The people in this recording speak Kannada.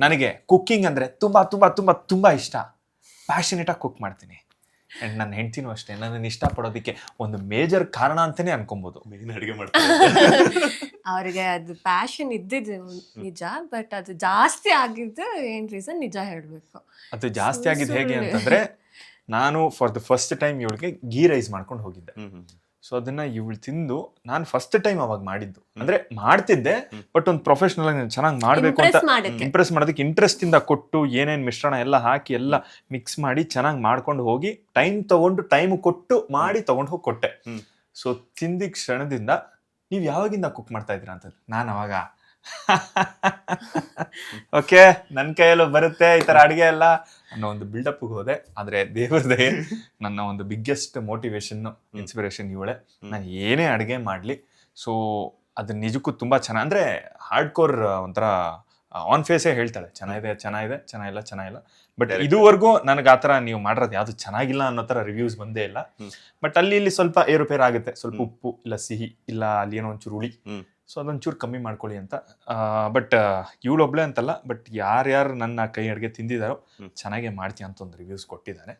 ನನಗೆ ಕುಕ್ಕಿಂಗ್ ಅಂದರೆ ತುಂಬ ತುಂಬ ತುಂಬ ತುಂಬ ಇಷ್ಟ. ಪ್ಯಾಷನೇಟಾಗಿ ಕುಕ್ ಮಾಡ್ತೀನಿ. ಆ್ಯಂಡ್ ನನ್ನ ಹೆಂಡ್ತಿನೂ ಅಷ್ಟೇ ನನ್ನನ್ನು ಇಷ್ಟಪಡೋದಕ್ಕೆ ಒಂದು ಮೇಜರ್ ಕಾರಣ ಅಂತಲೇ ಅನ್ಕೊಬೋದು. ಮೇನ್ ಅಡುಗೆ ಮಾಡ್ತಾರೆ. ಅವ್ರಿಗೆ ಅದು ಪ್ಯಾಷನ್ ಇದ್ದಿದ್ದು ನಿಜ, ಬಟ್ ಅದು ಜಾಸ್ತಿ ಆಗಿದ್ದು ಏನ್ ರೀಸನ್ ನಿಜ ಹೇಳ್ಬೇಕು. ಅದು ಜಾಸ್ತಿ ಆಗಿದ್ದು ಹೇಗೆ ಅಂತಂದರೆ, ನಾನು ಫಾರ್ ದ ಫಸ್ಟ್ ಟೈಮ್ ಇವಳಿಗೆ ಗೀ ರೈಸ್ ಮಾಡ್ಕೊಂಡು ಹೋಗಿದ್ದೆ. ಸೊ ಅದನ್ನ ಇವಳು ತಿಂದು, ನಾನು ಫಸ್ಟ್ ಟೈಮ್ ಅವಾಗ ಮಾಡಿದ್ದು. ಅಂದ್ರೆ ಮಾಡ್ತಿದ್ದೆ, ಬಟ್ ಒಂದು ಪ್ರೊಫೆಷನಲ್ ಆಗಿ ಚೆನ್ನಾಗಿ ಮಾಡಬೇಕು ಅಂತ ಇಂಪ್ರೆಸ್ ಮಾಡೋದಕ್ಕೆ ಇಂಟ್ರೆಸ್ಟ್ ಇಂದ ಕೊಟ್ಟು ಏನೇನು ಮಿಶ್ರಣ ಎಲ್ಲ ಹಾಕಿ ಎಲ್ಲ ಮಿಕ್ಸ್ ಮಾಡಿ ಚೆನ್ನಾಗಿ ಮಾಡ್ಕೊಂಡು ಹೋಗಿ ಟೈಮ್ ಕೊಟ್ಟು ಮಾಡಿ ತಗೊಂಡು ಹೋಗಿ ಕೊಟ್ಟೆ. ಸೊ ತಿಂದಿ ಕ್ಷಣದಿಂದ ನೀವು ಯಾವಾಗಿಂದ ಕುಕ್ ಮಾಡ್ತಾ ಇದ್ದೀರಾ ಅಂತ ನಾನು ಅವಾಗ ಓಕೆ ನನ್ನ ಕೈಯಲ್ಲೂ ಬರುತ್ತೆ ಈ ಥರ ಅಡುಗೆ ಎಲ್ಲ ಅನ್ನೋ ಒಂದು ಬಿಲ್ಡಪ್ಗೆ ಹೋದೆ. ಆದರೆ ದೇವ್ರದೇ ನನ್ನ ಒಂದು ಬಿಗ್ಗೆಸ್ಟ್ ಮೋಟಿವೇಶನ್ನು ಇನ್ಸ್ಪಿರೇಷನ್ ಇವಳೆ. ನಾನು ಏನೇ ಅಡುಗೆ ಮಾಡಲಿ, ಸೊ ಅದು ನಿಜಕ್ಕೂ ತುಂಬ ಚೆನ್ನಾಗಿ, ಅಂದರೆ ಹಾರ್ಡ್ ಕೋರ್ ಒಂಥರ ಆನ್ ಫೇಸೇ ಹೇಳ್ತಾಳೆ ಚೆನ್ನಾಗಿದೆ ಚೆನ್ನಾಗಿದೆ ಚೆನ್ನಾಗಿಲ್ಲ. ಬಟ್ ಇದುವರೆಗೂ ನನಗೆ ಆ ಥರ ನೀವು ಮಾಡಿರೋದು ಯಾವುದು ಚೆನ್ನಾಗಿಲ್ಲ ಅನ್ನೋ ಥರ ರಿವ್ಯೂಸ್ ಬಂದೇ ಇಲ್ಲ. ಬಟ್ ಅಲ್ಲಿ ಇಲ್ಲಿ ಸ್ವಲ್ಪ ಏರುಪೇರು ಆಗುತ್ತೆ, ಸ್ವಲ್ಪ ಉಪ್ಪು ಇಲ್ಲ ಸಿಹಿ ಇಲ್ಲ ಅಲ್ಲಿ ಏನೋ ಒಂಚೂರು ಹುಳಿ, ಸೊ ಅದೊಂಚೂರು ಕಮ್ಮಿ ಮಾಡ್ಕೊಳ್ಳಿ ಅಂತ. ಬಟ್ ಇವಳೊಬ್ಳೆ ಅಂತಲ್ಲ, ಬಟ್ ಯಾರ್ಯಾರು ನನ್ನ ಕೈ ಅಡುಗೆ ತಿಂದಿದ್ದಾರೋ ಚೆನ್ನಾಗೇ ಮಾಡ್ತೀಯ ಅಂತ ಒಂದು ರಿವ್ಯೂಸ್ ಕೊಟ್ಟಿದ್ದಾರೆ.